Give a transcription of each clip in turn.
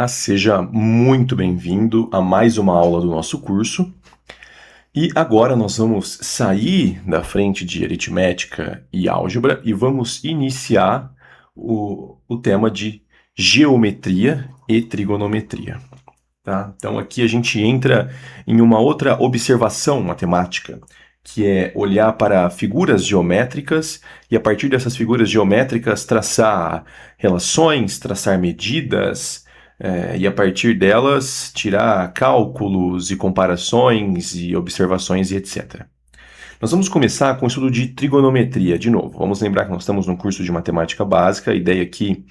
Olá, seja muito bem-vindo a mais uma aula do nosso curso. E agora nós vamos sair da frente de aritmética e álgebra e vamos iniciar o tema de geometria e trigonometria. Tá? Então aqui a gente entra em uma outra observação matemática, que é olhar para figuras geométricas e a partir dessas figuras geométricas traçar relações, traçar medidas, e a partir delas tirar cálculos e comparações e observações e etc. Nós vamos começar com o estudo de trigonometria de novo. Vamos lembrar que nós estamos num curso de matemática básica, a ideia aqui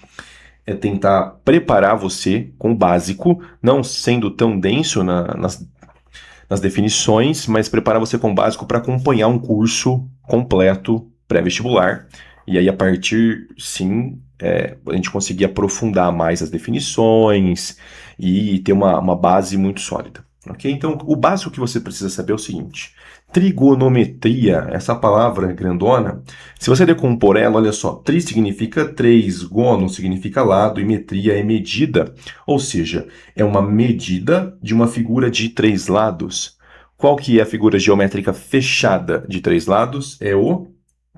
é tentar preparar você com o básico, não sendo tão denso nas definições, mas preparar você com o básico para acompanhar um curso completo pré-vestibular. E aí, a partir, sim, a gente conseguir aprofundar mais as definições e ter uma base muito sólida. Ok? Então, o básico que você precisa saber é o seguinte: trigonometria, essa palavra grandona, se você decompor ela, olha só, tri significa 3, gono significa lado e metria é medida, ou seja, é uma medida de uma figura de 3 lados. Qual que é a figura geométrica fechada de 3 lados? É o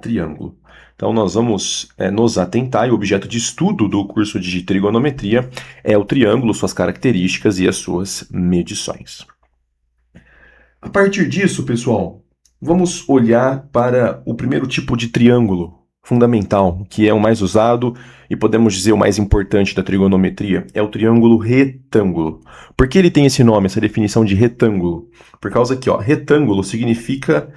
triângulo. Então nós vamos nos atentar, e o objeto de estudo do curso de trigonometria é o triângulo, suas características e as suas medições. A partir disso, pessoal, vamos olhar para o primeiro tipo de triângulo fundamental, que é o mais usado e podemos dizer o mais importante da trigonometria, é o triângulo retângulo. Por que ele tem esse nome, essa definição de retângulo? Por causa que, retângulo significa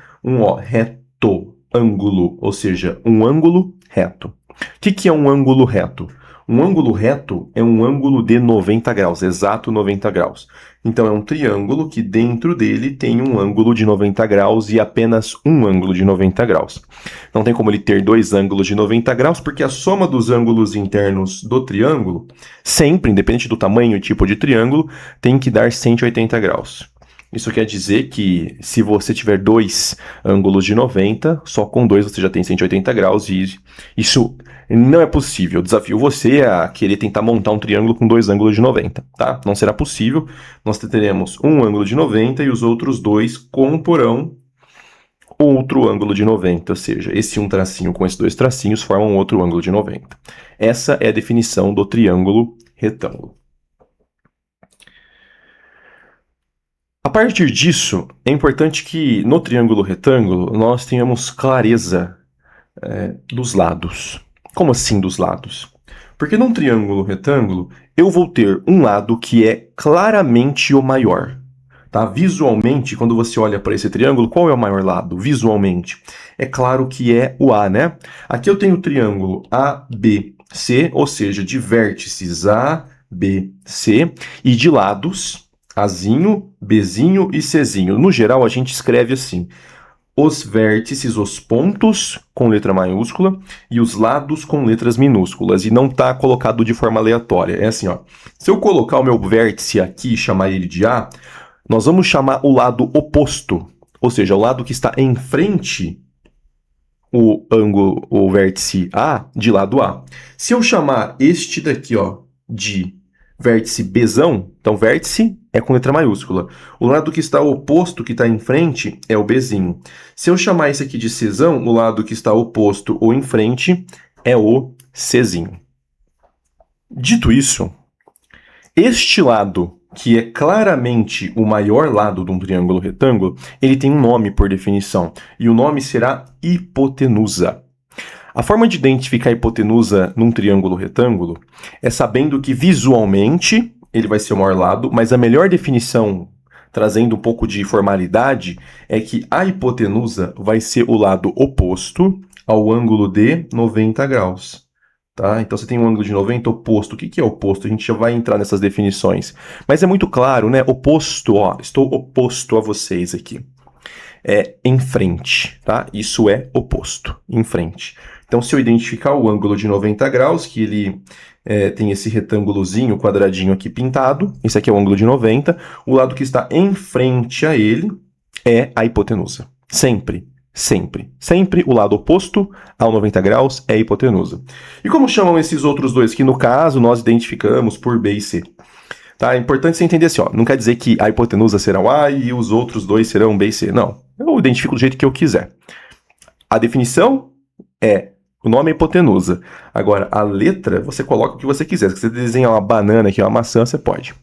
reto, ângulo, ou seja, um ângulo reto. O que é um ângulo reto? Um ângulo reto é um ângulo de 90 graus, exato 90 graus. Então é um triângulo que dentro dele tem um ângulo de 90 graus e apenas um ângulo de 90 graus. Não tem como ele ter dois ângulos de 90 graus, porque a soma dos ângulos internos do triângulo, sempre, independente do tamanho e tipo de triângulo, tem que dar 180 graus. Isso quer dizer que se você tiver dois ângulos de 90, só com dois você já tem 180 graus e isso não é possível. Eu desafio você a querer tentar montar um triângulo com dois ângulos de 90, tá? Não será possível. Nós teremos um ângulo de 90 e os outros dois comporão outro ângulo de 90, ou seja, esse um tracinho com esses dois tracinhos formam outro ângulo de 90. Essa é a definição do triângulo retângulo. A partir disso, é importante que no triângulo retângulo nós tenhamos clareza dos lados. Como assim dos lados? Porque num triângulo retângulo eu vou ter um lado que é claramente o maior. Tá? Visualmente, quando você olha para esse triângulo, qual é o maior lado? Visualmente. É claro que é o A, né? Aqui eu tenho o triângulo ABC, ou seja, de vértices A, B, C, e de lados Azinho, Bzinho e Czinho. No geral, a gente escreve assim: os vértices, os pontos com letra maiúscula e os lados com letras minúsculas. E não está colocado de forma aleatória. É assim, se eu colocar o meu vértice aqui e chamar ele de A, nós vamos chamar o lado oposto, ou seja, o lado que está em frente o vértice A, de lado A. Se eu chamar este daqui, de vértice Bzão, então vértice é com letra maiúscula. O lado que está oposto, que está em frente, é o Bzinho. Se eu chamar esse aqui de Czão, o lado que está oposto ou em frente é o Czinho. Dito isso, este lado, que é claramente o maior lado de um triângulo retângulo, ele tem um nome por definição, e o nome será hipotenusa. A forma de identificar a hipotenusa num triângulo retângulo é sabendo que visualmente ele vai ser o maior lado, mas a melhor definição, trazendo um pouco de formalidade, é que a hipotenusa vai ser o lado oposto ao ângulo de 90 graus. Tá? Então você tem um ângulo de 90 oposto. O que é oposto? A gente já vai entrar nessas definições. Mas é muito claro, né? Oposto, estou oposto a vocês aqui. É em frente, tá? Isso é oposto, em frente. Então, se eu identificar o ângulo de 90 graus, que ele tem esse retângulozinho, quadradinho aqui pintado, esse aqui é o ângulo de 90, o lado que está em frente a ele é a hipotenusa. Sempre, sempre, sempre o lado oposto ao 90 graus é a hipotenusa. E como chamam esses outros dois, que no caso nós identificamos por B e C? Tá? É importante você entender assim, ó, não quer dizer que a hipotenusa será o A e os outros dois serão B e C. Não, eu identifico do jeito que eu quiser. A definição é, o nome é hipotenusa. Agora, a letra, você coloca o que você quiser. Se você desenhar uma banana aqui, uma maçã, você pode.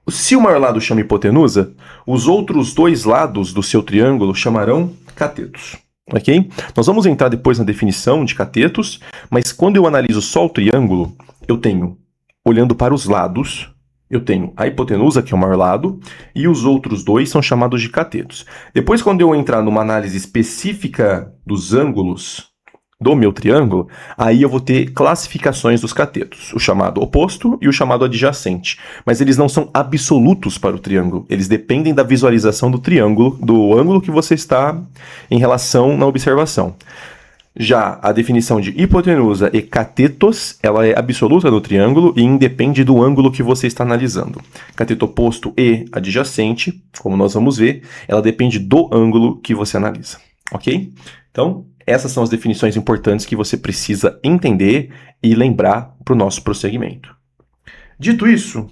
Se o maior lado chama hipotenusa, os outros dois lados do seu triângulo chamarão catetos. Ok? Nós vamos entrar depois na definição de catetos, mas quando eu analiso só o triângulo, eu tenho, olhando para os lados, eu tenho a hipotenusa, que é o maior lado, e os outros dois são chamados de catetos. Depois, quando eu entrar numa análise específica dos ângulos do meu triângulo, aí eu vou ter classificações dos catetos, o chamado oposto e o chamado adjacente. Mas eles não são absolutos para o triângulo, eles dependem da visualização do triângulo, do ângulo que você está em relação na observação. Já a definição de hipotenusa e catetos, ela é absoluta no triângulo e independe do ângulo que você está analisando. Cateto oposto e adjacente, como nós vamos ver, ela depende do ângulo que você analisa, ok? Então, essas são as definições importantes que você precisa entender e lembrar para o nosso prosseguimento. Dito isso,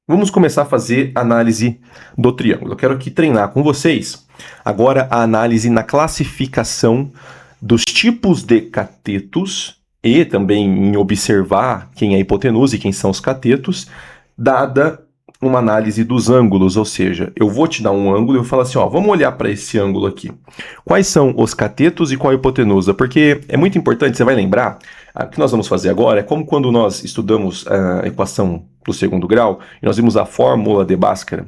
vamos começar a fazer análise do triângulo. Eu quero aqui treinar com vocês agora a análise na classificação dos tipos de catetos e também em observar quem é a hipotenusa e quem são os catetos, dada uma análise dos ângulos, ou seja, eu vou te dar um ângulo e eu falo assim, ó, vamos olhar para esse ângulo aqui. Quais são os catetos e qual a hipotenusa? Porque é muito importante, você vai lembrar, o que nós vamos fazer agora é como quando nós estudamos a equação do segundo grau, e nós vimos a fórmula de Bhaskara.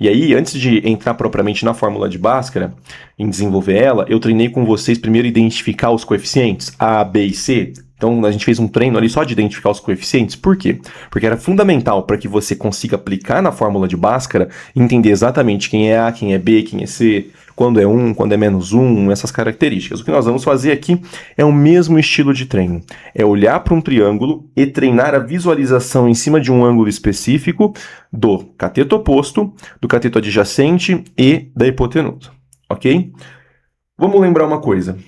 E aí, antes de entrar propriamente na fórmula de Bhaskara, em desenvolver ela, eu treinei com vocês primeiro identificar os coeficientes A, B e C. Então, a gente fez um treino ali só de identificar os coeficientes. Por quê? Porque era fundamental para que você consiga aplicar na fórmula de Bhaskara e entender exatamente quem é A, quem é B, quem é C, quando é 1, quando é menos 1, essas características. O que nós vamos fazer aqui é o mesmo estilo de treino. É olhar para um triângulo e treinar a visualização em cima de um ângulo específico do cateto oposto, do cateto adjacente e da hipotenusa. Ok? Vamos lembrar uma coisa.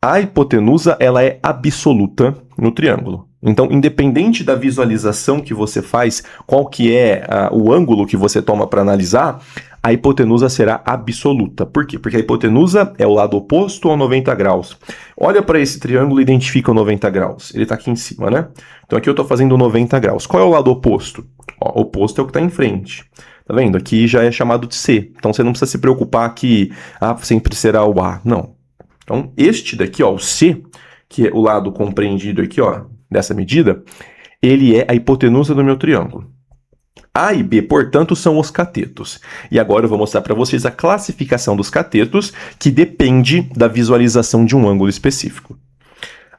A hipotenusa, ela é absoluta no triângulo. Então, independente da visualização que você faz, qual que é o ângulo que você toma para analisar, a hipotenusa será absoluta. Por quê? Porque a hipotenusa é o lado oposto ao 90 graus. Olha para esse triângulo e identifica o 90 graus. Ele está aqui em cima, né? Então, aqui eu estou fazendo 90 graus. Qual é o lado oposto? Ó, o oposto é o que está em frente. Tá vendo? Aqui já é chamado de C. Então, você não precisa se preocupar que sempre será o A. Não. Então, este daqui, ó, o C, que é o lado compreendido aqui, ó, dessa medida, ele é a hipotenusa do meu triângulo. A e B, portanto, são os catetos. E agora eu vou mostrar para vocês a classificação dos catetos, que depende da visualização de um ângulo específico.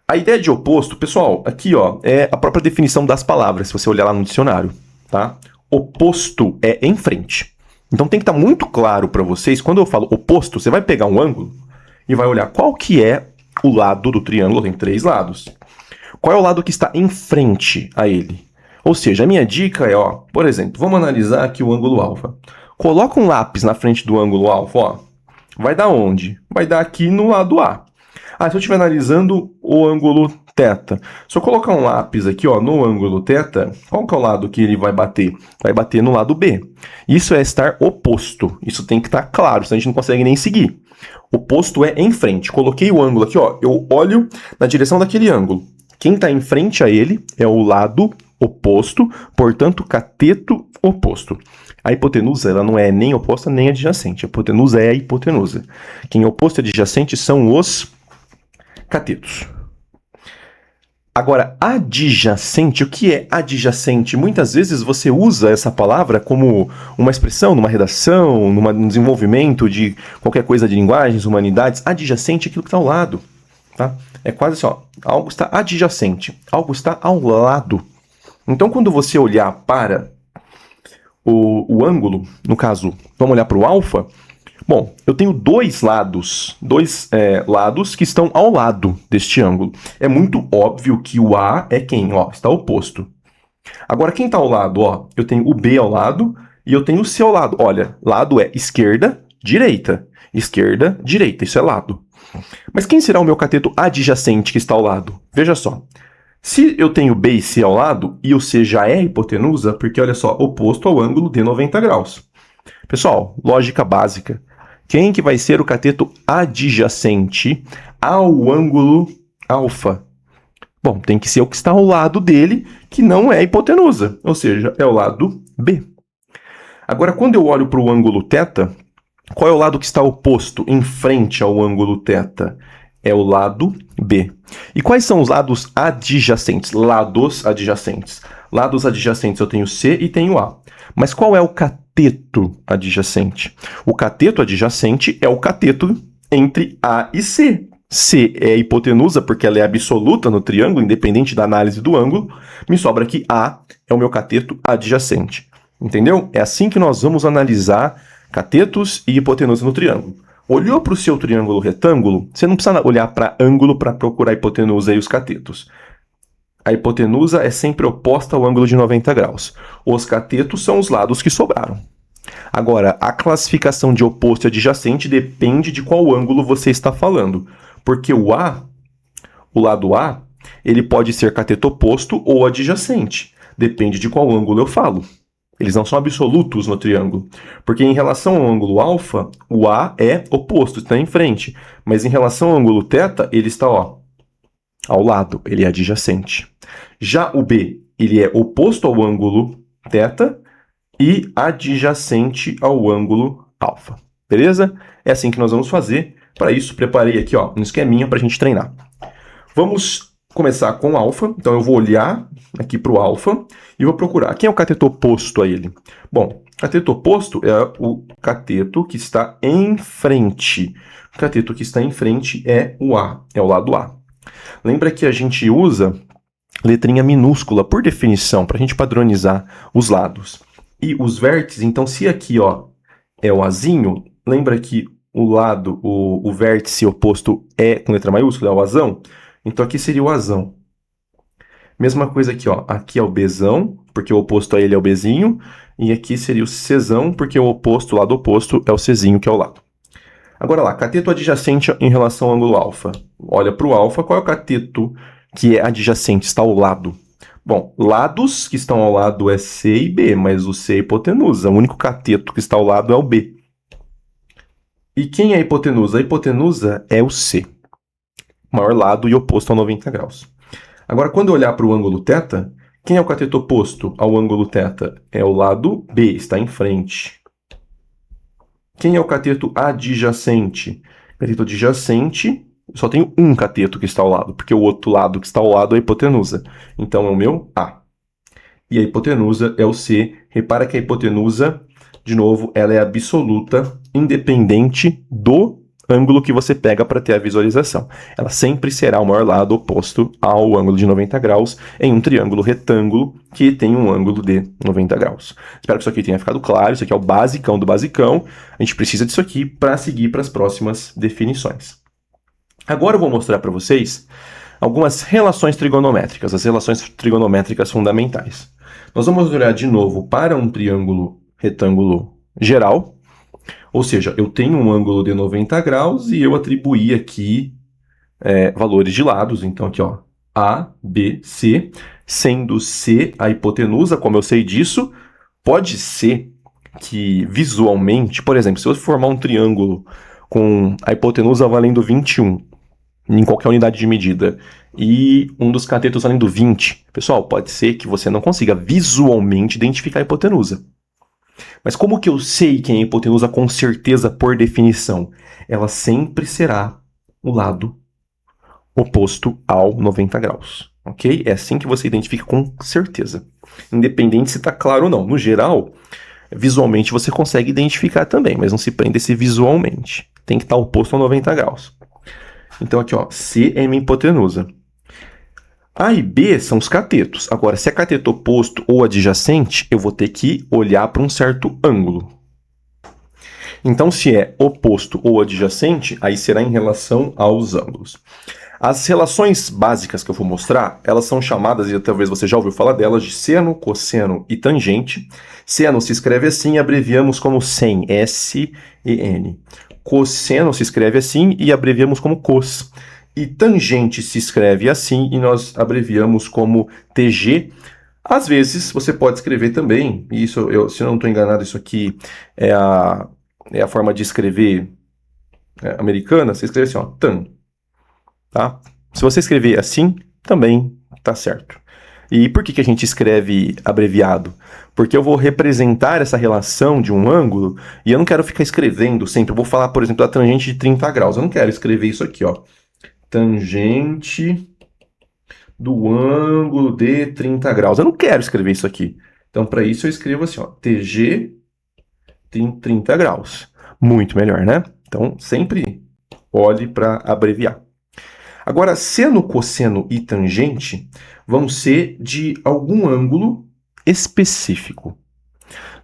A ideia de oposto, pessoal, aqui, ó, é a própria definição das palavras, se você olhar lá no dicionário, tá? Oposto é em frente. Então tem que estar muito claro para vocês, quando eu falo oposto, você vai pegar um ângulo e vai olhar qual que é o lado do triângulo, tem 3 lados. Qual é o lado que está em frente a ele? Ou seja, a minha dica é, ó, por exemplo, vamos analisar aqui o ângulo alfa. Coloca um lápis na frente do ângulo alfa, ó. Vai dar onde? Vai dar aqui no lado A. Se eu estiver analisando o ângulo θ, se eu colocar um lápis aqui, ó, no ângulo θ, qual que é o lado que ele vai bater? Vai bater no lado B. Isso é estar oposto. Isso tem que estar claro, senão a gente não consegue nem seguir. Oposto é em frente. Coloquei o ângulo aqui, ó, eu olho na direção daquele ângulo. Quem está em frente a ele é o lado oposto, portanto, cateto oposto. A hipotenusa, ela não é nem oposta nem adjacente. A hipotenusa é a hipotenusa. Quem é oposto e adjacente são os catetos. Agora, adjacente, o que é adjacente? Muitas vezes você usa essa palavra como uma expressão numa redação, num desenvolvimento de qualquer coisa de linguagens, humanidades. Adjacente é aquilo que está ao lado. Tá? É quase assim, ó, algo está adjacente, algo está ao lado. Então, quando você olhar para o ângulo, no caso, vamos olhar para o alfa, bom, eu tenho dois lados que estão ao lado deste ângulo. É muito óbvio que o A é quem? Ó, está oposto. Agora, quem está ao lado? Ó, eu tenho o B ao lado e eu tenho o C ao lado. Olha, lado é esquerda, direita. Esquerda, direita, isso é lado. Mas quem será o meu cateto adjacente que está ao lado? Veja só. Se eu tenho B e C ao lado, e o C já é hipotenusa, porque olha só, oposto ao ângulo de 90 graus. Pessoal, lógica básica. Quem que vai ser o cateto adjacente ao ângulo alfa? Bom, tem que ser o que está ao lado dele, que não é hipotenusa, ou seja, é o lado B. Agora, quando eu olho para o ângulo θ, qual é o lado que está oposto, em frente ao ângulo θ? É o lado B. E quais são os lados adjacentes? Lados adjacentes. Lados adjacentes eu tenho C e tenho A. Mas qual é o cateto adjacente? O cateto adjacente é o cateto entre A e C. C é hipotenusa porque ela é absoluta no triângulo, independente da análise do ângulo. Me sobra que A é o meu cateto adjacente. Entendeu? É assim que nós vamos analisar catetos e hipotenusa no triângulo. Olhou para o seu triângulo retângulo, você não precisa olhar para ângulo para procurar a hipotenusa e os catetos. A hipotenusa é sempre oposta ao ângulo de 90 graus. Os catetos são os lados que sobraram. Agora, a classificação de oposto e adjacente depende de qual ângulo você está falando. Porque o lado A, ele pode ser cateto oposto ou adjacente. Depende de qual ângulo eu falo. Eles não são absolutos no triângulo. Porque em relação ao ângulo alfa, o A é oposto, está em frente. Mas em relação ao ângulo θ, ele está ao lado, ele é adjacente. Já o B, ele é oposto ao ângulo θ e adjacente ao ângulo alfa. Beleza? É assim que nós vamos fazer. Para isso, preparei aqui um esqueminha para a gente treinar. Vamos começar com alfa. Então, eu vou olhar aqui para o alfa e vou procurar. Quem é o cateto oposto a ele? Bom, cateto oposto é o cateto que está em frente. O cateto que está em frente é o A, é o lado A. Lembra que a gente usa letrinha minúscula por definição, para a gente padronizar os lados. E os vértices, então se aqui é o Azinho, lembra que o lado, o vértice oposto é com letra maiúscula, é o Azão? Então aqui seria o Azão. Mesma coisa aqui, aqui é o Bzão, porque o oposto a ele é o Bzinho, e aqui seria o Czão, porque o oposto, o lado oposto, é o Czinho, que é o lado. Agora lá, cateto adjacente em relação ao ângulo alfa. Olha para o alfa, qual é o cateto que é adjacente, está ao lado? Bom, lados que estão ao lado é C e B, mas o C é hipotenusa. O único cateto que está ao lado é o B. E quem é a hipotenusa? A hipotenusa é o C. Maior lado e oposto a 90 graus. Agora, quando eu olhar para o ângulo θ, quem é o cateto oposto ao ângulo θ? É o lado B, está em frente. Quem é o cateto adjacente? Cateto adjacente, só tenho um cateto que está ao lado, porque o outro lado que está ao lado é a hipotenusa. Então, é o meu A. E a hipotenusa é o C. Repara que a hipotenusa, de novo, ela é absoluta, independente do ângulo que você pega para ter a visualização. Ela sempre será o maior lado oposto ao ângulo de 90 graus em um triângulo retângulo que tem um ângulo de 90 graus. Espero que isso aqui tenha ficado claro. Isso aqui é o basicão do basicão. A gente precisa disso aqui para seguir para as próximas definições. Agora eu vou mostrar para vocês algumas relações trigonométricas, as relações trigonométricas fundamentais. Nós vamos olhar de novo para um triângulo retângulo geral, ou seja, eu tenho um ângulo de 90 graus e eu atribuí aqui valores de lados. Então aqui, A, B, C, sendo C a hipotenusa, como eu sei disso, pode ser que visualmente, por exemplo, se eu formar um triângulo com a hipotenusa valendo 21, em qualquer unidade de medida, e um dos catetos valendo 20, pessoal, pode ser que você não consiga visualmente identificar a hipotenusa. Mas como que eu sei quem é a hipotenusa com certeza por definição? Ela sempre será o lado oposto ao 90 graus, ok? É assim que você identifica com certeza, independente se está claro ou não. No geral, visualmente você consegue identificar também, mas não se prenda esse visualmente. Tem que estar oposto ao 90 graus. Então aqui, C é minha hipotenusa. A e B são os catetos. Agora, se é cateto oposto ou adjacente, eu vou ter que olhar para um certo ângulo. Então, se é oposto ou adjacente, aí será em relação aos ângulos. As relações básicas que eu vou mostrar, elas são chamadas, e talvez você já ouviu falar delas, de seno, cosseno e tangente. Seno se escreve assim, abreviamos como sen, S-E-N. Cosseno se escreve assim e abreviamos como cos. E tangente se escreve assim e nós abreviamos como TG. Às vezes você pode escrever também, e isso, se eu não estou enganado, isso aqui é a forma de escrever americana, você escreve assim, ó, tan, tá? Se você escrever assim, também tá certo. E por que a gente escreve abreviado? Porque eu vou representar essa relação de um ângulo e eu não quero ficar escrevendo sempre. Eu vou falar, por exemplo, da tangente de 30 graus. Eu não quero escrever isso aqui, ó. Tangente do ângulo de 30 graus. Eu não quero escrever isso aqui. Então, para isso, eu escrevo assim, ó, TG tem 30 graus. Muito melhor, né? Então, sempre olhe para abreviar. Agora, seno, cosseno e tangente vão ser de algum ângulo específico.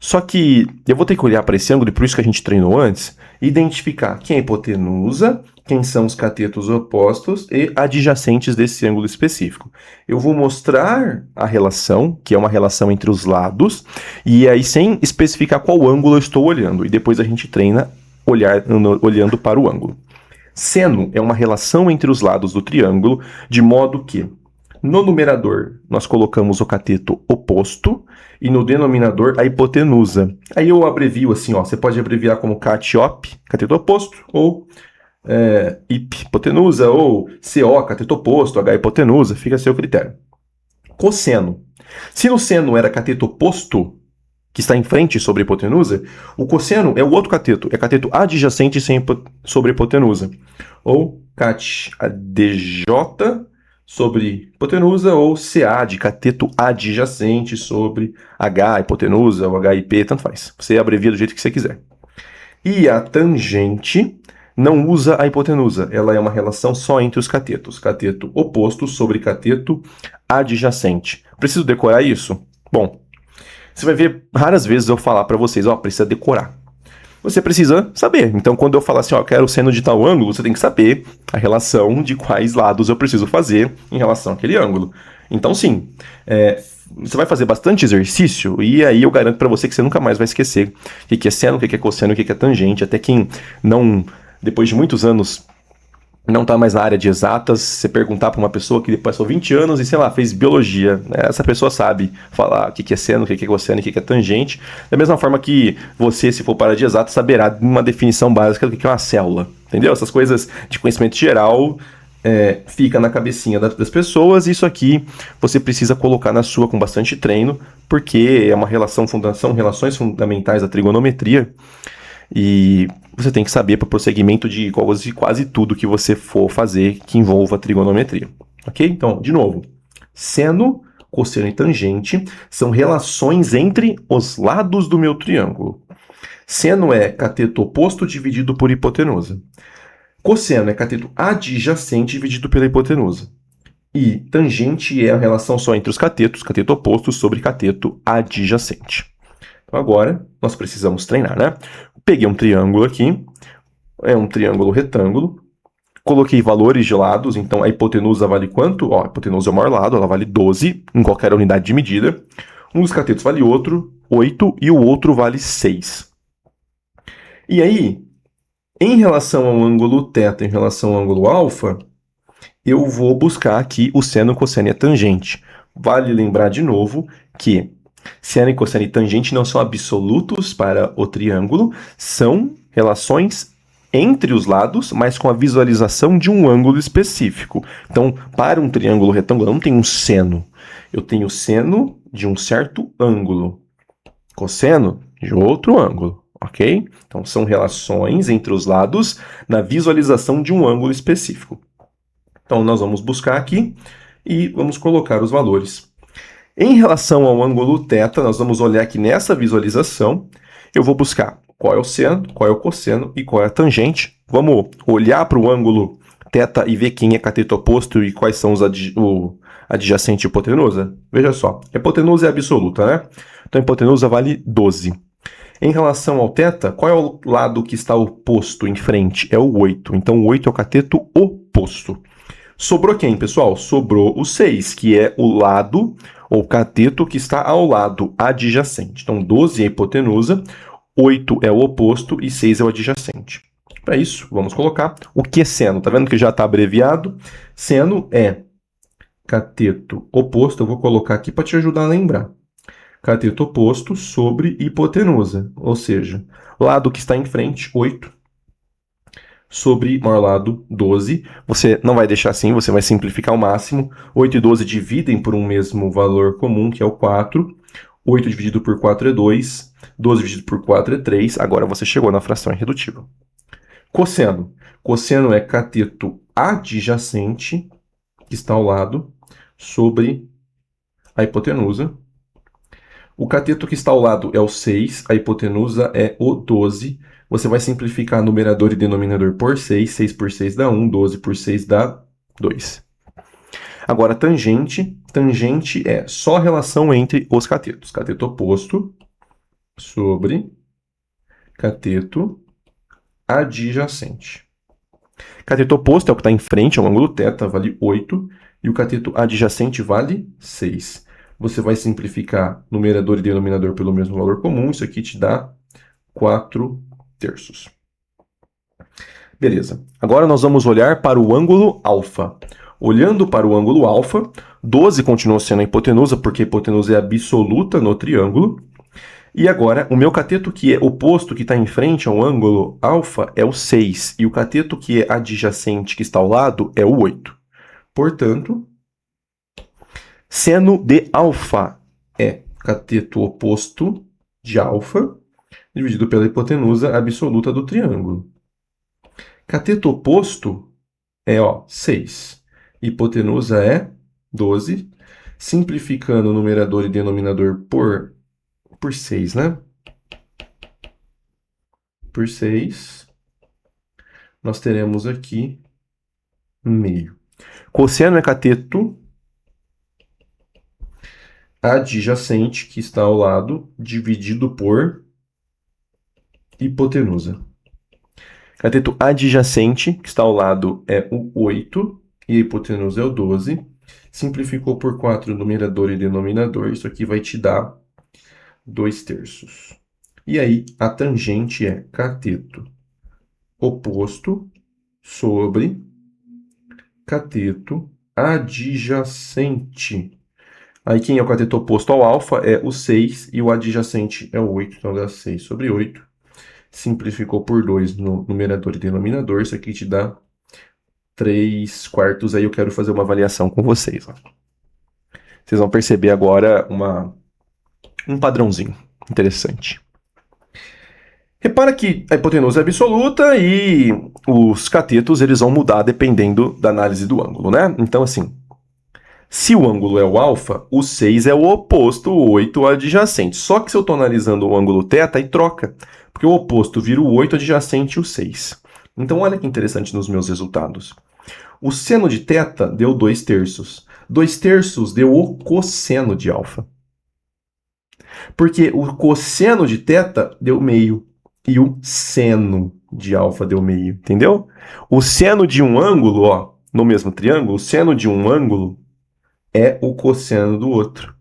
Só que eu vou ter que olhar para esse ângulo, e por isso que a gente treinou antes, identificar quem é a hipotenusa, quem são os catetos opostos e adjacentes desse ângulo específico. Eu vou mostrar a relação, que é uma relação entre os lados, e aí sem especificar qual ângulo eu estou olhando, e depois a gente treina olhando para o ângulo. Seno é uma relação entre os lados do triângulo, de modo que no numerador nós colocamos o cateto oposto e no denominador a hipotenusa. Aí eu abrevio assim, ó, você pode abreviar como CAT-OP, cateto oposto, ou hipotenusa, ou CO, cateto oposto, H hipotenusa, fica a seu critério. Cosseno. Se no seno era cateto oposto, que está em frente sobre a hipotenusa, o cosseno é o outro cateto, é cateto adjacente sobre a hipotenusa. Ou CAT ADJ sobre hipotenusa, ou CA de cateto adjacente sobre H hipotenusa, ou HIP, tanto faz. Você abrevia do jeito que você quiser. E a tangente não usa a hipotenusa, ela é uma relação só entre os catetos. Cateto oposto sobre cateto adjacente. Preciso decorar isso? Bom, você vai ver raras vezes eu falar para vocês, ó, precisa decorar. Você precisa saber. Então, quando eu falar assim, ó, quero seno de tal ângulo, você tem que saber a relação de quais lados eu preciso fazer em relação àquele ângulo. Então, sim, você vai fazer bastante exercício e aí eu garanto para você que você nunca mais vai esquecer o que é seno, o que é cosseno, o que é tangente. Até quem não, depois de muitos anos, não está mais na área de exatas, você perguntar para uma pessoa que passou 20 anos e, sei lá, fez biologia, né? Essa pessoa sabe falar o que é seno, o que é cosseno, o que é tangente, da mesma forma que você, se for para a área de exatas, saberá uma definição básica do que é uma célula, entendeu? Essas coisas de conhecimento geral fica na cabecinha das pessoas, e isso aqui você precisa colocar na sua com bastante treino, porque é uma são relações fundamentais da trigonometria, e você tem que saber para o prosseguimento de quase tudo que você for fazer que envolva trigonometria. Ok? Então, de novo, seno, cosseno e tangente são relações entre os lados do meu triângulo. Seno é cateto oposto dividido por hipotenusa. Cosseno é cateto adjacente dividido pela hipotenusa. E tangente é a relação só entre os catetos, cateto oposto sobre cateto adjacente. Então agora nós precisamos treinar, né? Peguei um triângulo aqui, é um triângulo retângulo, coloquei valores de lados, então a hipotenusa vale quanto? Ó, a hipotenusa é o maior lado, ela vale 12 em qualquer unidade de medida. Um dos catetos vale 8, e o outro vale 6. E aí, em relação ao ângulo θ, em relação ao ângulo alfa, eu vou buscar aqui o seno, cosseno e a tangente. Vale lembrar de novo que seno, cosseno e tangente não são absolutos para o triângulo, são relações entre os lados, mas com a visualização de um ângulo específico. Então, para um triângulo retângulo, eu não tenho um seno. Eu tenho seno de um certo ângulo, cosseno de outro ângulo, ok? Então, são relações entre os lados na visualização de um ângulo específico. Então, nós vamos buscar aqui e vamos colocar os valores. Em relação ao ângulo θ, nós vamos olhar aqui nessa visualização, eu vou buscar qual é o seno, qual é o cosseno e qual é a tangente. Vamos olhar para o ângulo θ e ver quem é cateto oposto e quais são o adjacente e hipotenusa. Veja só, a hipotenusa é absoluta, né? Então a hipotenusa vale 12. Em relação ao θ, qual é o lado que está oposto em frente? É o 8. Então o 8 é o cateto oposto. Sobrou quem, pessoal? Sobrou o 6, que é o lado, ou cateto, que está ao lado adjacente. Então, 12 é a hipotenusa, 8 é o oposto e 6 é o adjacente. Para isso, vamos colocar o que é seno. Tá vendo que já está abreviado? Seno é cateto oposto. Eu vou colocar aqui para te ajudar a lembrar. Cateto oposto sobre hipotenusa. Ou seja, lado que está em frente, 8, sobre maior lado, 12. Você não vai deixar assim, você vai simplificar ao máximo. 8 e 12 dividem por um mesmo valor comum, que é o 4. 8 dividido por 4 é 2. 12 dividido por 4 é 3. Agora você chegou na fração irredutível. Cosseno. Cosseno é cateto adjacente, que está ao lado, sobre a hipotenusa. O cateto que está ao lado é o 6, a hipotenusa é o 12. Você vai simplificar numerador e denominador por 6. 6 por 6 dá 1, 12 por 6 dá 2. Agora, tangente. Tangente é só a relação entre os catetos. Cateto oposto sobre cateto adjacente. Cateto oposto é o que está em frente, é o ângulo θ, vale 8. E o cateto adjacente vale 6. Você vai simplificar numerador e denominador pelo mesmo valor comum. Isso aqui te dá 4 terços. Beleza. Agora nós vamos olhar para o ângulo alfa. Olhando para o ângulo alfa, 12 continua sendo a hipotenusa, porque a hipotenusa é absoluta no triângulo. E agora, o meu cateto que é oposto, que está em frente ao ângulo alfa, é o 6. E o cateto que é adjacente, que está ao lado, é o 8. Portanto, seno de alfa é cateto oposto de alfa, dividido pela hipotenusa absoluta do triângulo. Cateto oposto é 6. Hipotenusa é 12. Simplificando o numerador e denominador por 6, né? Por 6, nós teremos aqui meio. Cosseno é cateto adjacente, que está ao lado, dividido por hipotenusa. Cateto adjacente, que está ao lado, é o 8, e a hipotenusa é o 12. Simplificou por 4 numerador e denominador, isso aqui vai te dar 2 terços. E aí, a tangente é cateto oposto sobre cateto adjacente. Aí quem é o cateto oposto ao alfa é o 6 e o adjacente é o 8, então dá 6 sobre 8. Simplificou por 2 no numerador e denominador, isso aqui te dá 3 quartos. Aí eu quero fazer uma avaliação com vocês. Ó. Vocês vão perceber agora um padrãozinho interessante. Repara que a hipotenusa é absoluta e os catetos eles vão mudar dependendo da análise do ângulo, né? Então, assim, se o ângulo é o alfa, o 6 é o oposto, o 8 é o adjacente. Só que se eu estou analisando o ângulo θ, aí troca, porque o oposto vira o 8, adjacente o 6. Então, olha que interessante nos meus resultados. O seno de θ deu 2 terços. 2 terços deu o cosseno de alfa. Porque o cosseno de θ deu meio. E o seno de alfa deu meio, entendeu? O seno de um ângulo, ó, no mesmo triângulo, o seno de um ângulo é o cosseno do outro.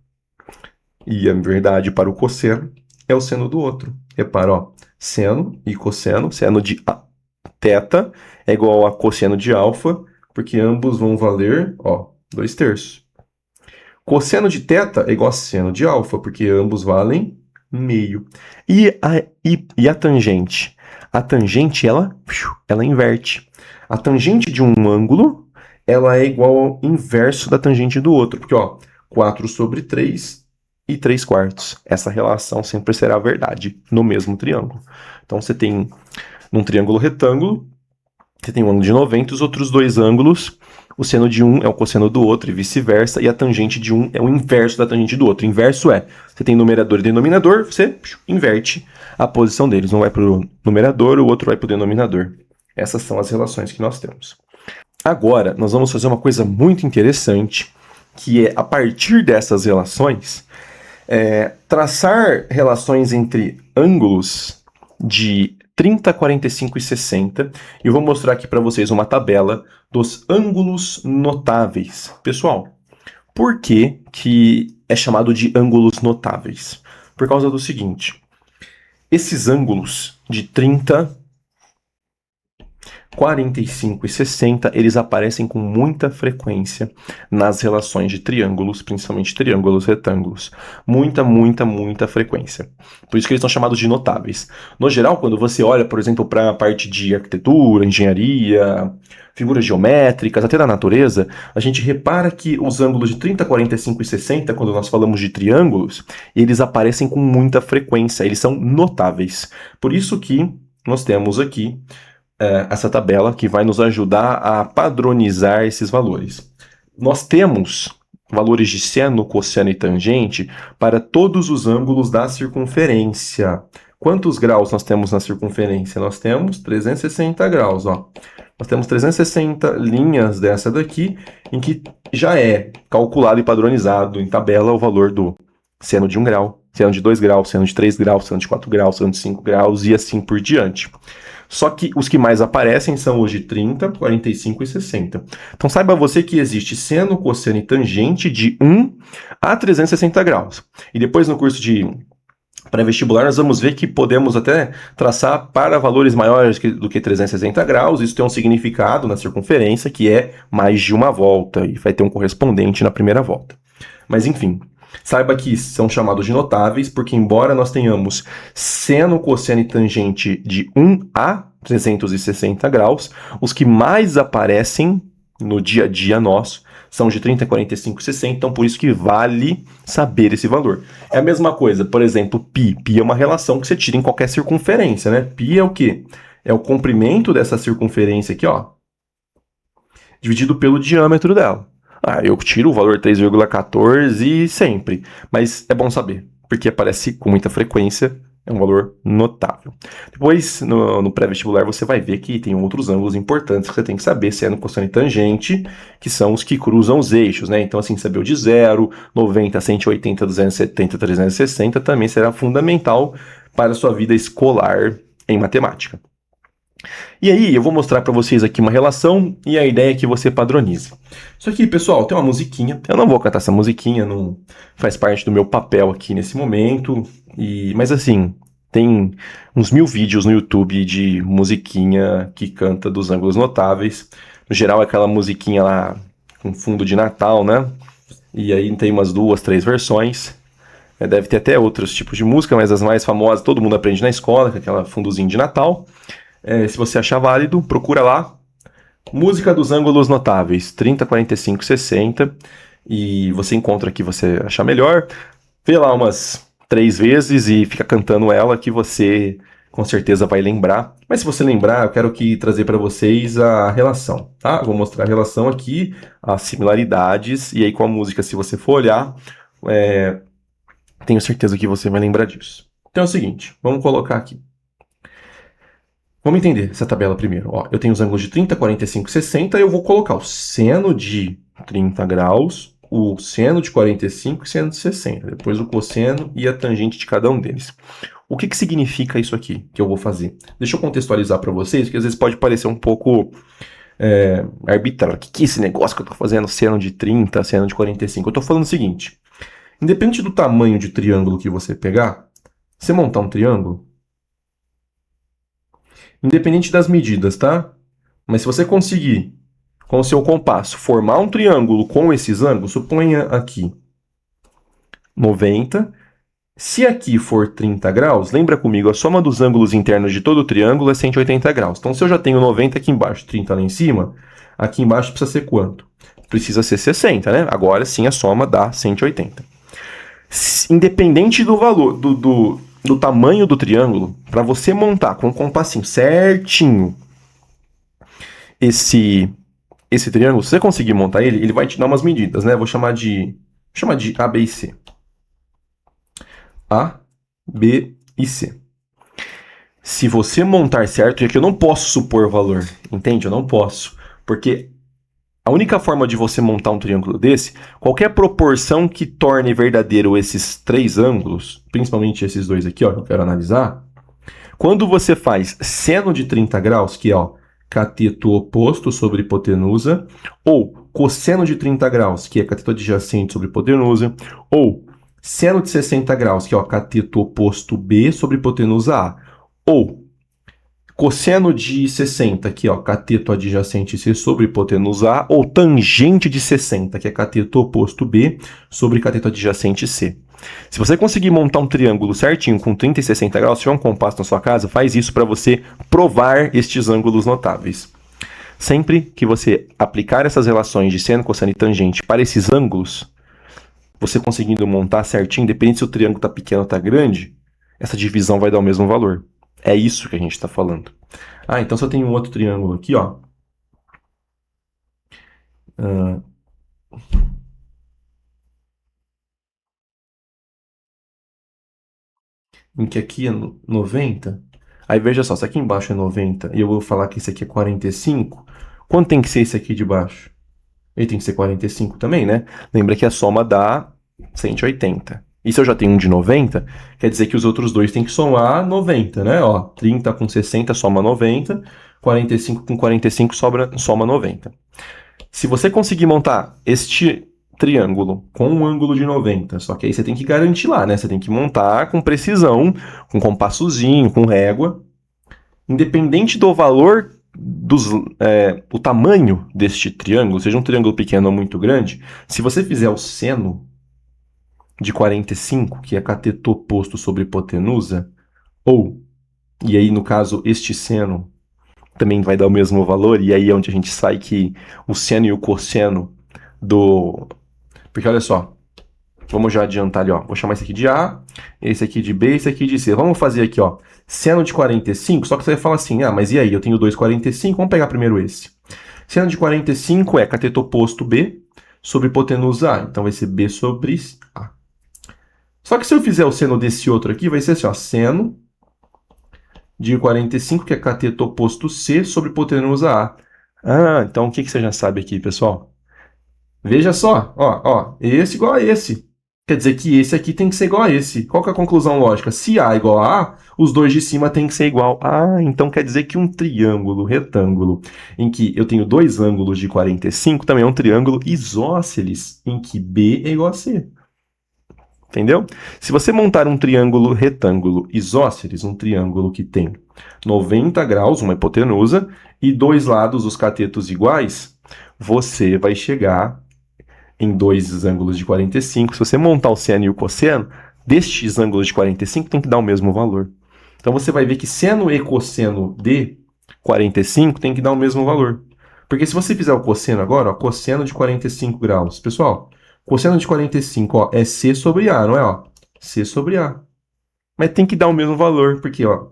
E a verdade para o cosseno é o seno do outro. Repara, ó, seno e cosseno, seno de θ é igual a cosseno de alfa, porque ambos vão valer, ó, 2 terços. Cosseno de θ é igual a seno de alfa, porque ambos valem meio. E a tangente? A tangente, ela inverte. A tangente de um ângulo, ela é igual ao inverso da tangente do outro. Porque, ó, 4 sobre 3 e 3 quartos. Essa relação sempre será verdade no mesmo triângulo. Então, você tem, num triângulo retângulo, você tem um ângulo de 90, os outros dois ângulos, o seno de um é o cosseno do outro e vice-versa, e a tangente de um é o inverso da tangente do outro. O inverso é, você tem numerador e denominador, você inverte a posição deles. Um vai para o numerador, o outro vai para o denominador. Essas são as relações que nós temos. Agora, nós vamos fazer uma coisa muito interessante, que é, a partir dessas relações, traçar relações entre ângulos de 30, 45 e 60. E eu vou mostrar aqui para vocês uma tabela dos ângulos notáveis. Pessoal, por que é chamado de ângulos notáveis? Por causa do seguinte, esses ângulos de 30, 45 e 60, eles aparecem com muita frequência nas relações de triângulos, principalmente triângulos retângulos. Muita frequência. Por isso que eles são chamados de notáveis. No geral, quando você olha, por exemplo, para a parte de arquitetura, engenharia, figuras geométricas, até da natureza, a gente repara que os ângulos de 30, 45 e 60, quando nós falamos de triângulos, eles aparecem com muita frequência, eles são notáveis. Por isso que nós temos aqui essa tabela que vai nos ajudar a padronizar esses valores. Nós temos valores de seno, cosseno e tangente para todos os ângulos da circunferência. Quantos graus nós temos na circunferência? Nós temos 360 graus, ó. Nós temos 360 linhas dessa daqui, em que já é calculado e padronizado em tabela o valor do seno de 1 grau, seno de 2 graus, seno de 3 graus, seno de 4 graus, seno de 5 graus e assim por diante. Só que os que mais aparecem são os de 30, 45 e 60. Então saiba você que existe seno, cosseno e tangente de 1 a 360 graus. E depois no curso de pré-vestibular nós vamos ver que podemos até traçar para valores maiores do que 360 graus. Isso tem um significado na circunferência que é mais de uma volta e vai ter um correspondente na primeira volta. Mas enfim, saiba que são chamados de notáveis porque embora nós tenhamos seno, cosseno e tangente de 1 a 360 graus, os que mais aparecem no dia a dia nosso são de 30, 45 e 60, então por isso que vale saber esse valor. É a mesma coisa, por exemplo, π. Π é uma relação que você tira em qualquer circunferência, né? Π é o quê? É o comprimento dessa circunferência aqui, ó, dividido pelo diâmetro dela. Eu tiro o valor 3,14 sempre, mas é bom saber, porque aparece com muita frequência, é um valor notável. Depois, no pré-vestibular, você vai ver que tem outros ângulos importantes que você tem que saber, seno, cosseno e tangente, que são os que cruzam os eixos, né? Então, assim, saber o de 0, 90, 180, 270, 360 também será fundamental para a sua vida escolar em matemática. E aí, eu vou mostrar para vocês aqui uma relação e a ideia é que você padronize. Isso aqui, pessoal, tem uma musiquinha. Eu não vou cantar essa musiquinha, não faz parte do meu papel aqui nesse momento. Mas assim, tem uns 1000 vídeos no YouTube de musiquinha que canta dos ângulos notáveis. No geral, é aquela musiquinha lá com fundo de Natal, né? E aí tem umas 2, 3 versões. Deve ter até outros tipos de música, mas as mais famosas todo mundo aprende na escola, com aquela fundozinho de Natal. Se você achar válido, procura lá. Música dos ângulos notáveis, 30, 45, 60. E você encontra aqui, você achar melhor. Vê lá umas 3 vezes e fica cantando ela que você com certeza vai lembrar. Mas se você lembrar, eu quero trazer para vocês a relação, tá? Vou mostrar a relação aqui, as similaridades. E aí com a música, se você for olhar, tenho certeza que você vai lembrar disso. Então é o seguinte, vamos colocar aqui. Vamos entender essa tabela primeiro. Ó, eu tenho os ângulos de 30, 45 e 60, eu vou colocar o seno de 30 graus, o seno de 45 e o seno de 60. Depois o cosseno e a tangente de cada um deles. O que significa isso aqui que eu vou fazer? Deixa eu contextualizar para vocês, porque às vezes pode parecer um pouco arbitrário. O que é esse negócio que eu estou fazendo? Seno de 30, seno de 45. Eu estou falando o seguinte. Independente do tamanho de triângulo que você pegar, você montar um triângulo, independente das medidas, tá? Mas se você conseguir, com o seu compasso, formar um triângulo com esses ângulos, suponha aqui 90. Se aqui for 30 graus, lembra comigo, a soma dos ângulos internos de todo o triângulo é 180 graus. Então, se eu já tenho 90 aqui embaixo, 30 lá em cima, aqui embaixo precisa ser quanto? Precisa ser 60, né? Agora sim a soma dá 180. Independente do valor, do tamanho do triângulo, para você montar com um compassinho certinho esse triângulo, se você conseguir montar ele vai te dar umas medidas, né? Vou chamar de A, B e C. A, B e C. Se você montar certo, é que eu não posso supor valor, entende? Eu não posso, porque a única forma de você montar um triângulo desse, qualquer proporção que torne verdadeiro esses 3 ângulos, principalmente esses 2 aqui, ó, que eu quero analisar, quando você faz seno de 30 graus, que é ó, cateto oposto sobre hipotenusa, ou cosseno de 30 graus, que é cateto adjacente sobre hipotenusa, ou seno de 60 graus, que é ó, cateto oposto B sobre hipotenusa A, ou Cosseno de 60, aqui, ó, cateto adjacente C sobre hipotenusa A, ou tangente de 60, que é cateto oposto B sobre cateto adjacente C. Se você conseguir montar um triângulo certinho com 30 e 60 graus, se tiver um compasso na sua casa, faz isso para você provar estes ângulos notáveis. Sempre que você aplicar essas relações de seno, cosseno e tangente para esses ângulos, você conseguindo montar certinho, independente se o triângulo está pequeno ou está grande, essa divisão vai dar o mesmo valor. É isso que a gente está falando. Ah, então se eu tenho um outro triângulo aqui, ó. Em que aqui é 90. Aí veja só, se aqui embaixo é 90 e eu vou falar que esse aqui é 45, quanto tem que ser esse aqui de baixo? Ele tem que ser 45 também, né? Lembra que a soma dá 180. E se eu já tenho um de 90, quer dizer que os outros dois têm que somar 90, né? Ó, 30 com 60 soma 90, 45 com 45 soma 90. Se você conseguir montar este triângulo com um ângulo de 90, só que aí você tem que garantir lá, né? Você tem que montar com precisão, com compassozinho, com régua. Independente do valor o tamanho deste triângulo, seja um triângulo pequeno ou muito grande, se você fizer o seno de 45, que é cateto oposto sobre hipotenusa, ou, e aí no caso este seno também vai dar o mesmo valor, e aí é onde a gente sai que o seno e o cosseno do... Porque olha só, vamos já adiantar ali, ó. Vou chamar esse aqui de A, esse aqui de B, esse aqui de C. Vamos fazer aqui, ó, seno de 45, só que você vai falar assim, ah, mas e aí? Eu tenho 2,45, vamos pegar primeiro esse. Seno de 45 é cateto oposto B sobre hipotenusa A, então vai ser B sobre A. Só que se eu fizer o seno desse outro aqui, vai ser assim, ó, seno de 45, que é cateto oposto C sobre hipotenusa A. Ah, então o que você já sabe aqui, pessoal? Veja só, ó, esse igual a esse. Quer dizer que esse aqui tem que ser igual a esse. Qual que é a conclusão lógica? Se A é igual a A, os dois de cima têm que ser igual. Ah, então quer dizer que um triângulo retângulo em que eu tenho dois ângulos de 45 também é um triângulo isósceles, em que B é igual a C. Entendeu? Se você montar um triângulo retângulo isósceles, um triângulo que tem 90 graus, uma hipotenusa, e dois lados, os catetos iguais, você vai chegar em dois ângulos de 45. Se você montar o seno e o cosseno, destes ângulos de 45 tem que dar o mesmo valor. Então você vai ver que seno e cosseno de 45 tem que dar o mesmo valor. Porque se você fizer o cosseno agora, ó, cosseno de 45 graus. Pessoal, cosseno de 45, ó, é C sobre A, não é? Ó? C sobre A. Mas tem que dar o mesmo valor, porque ó,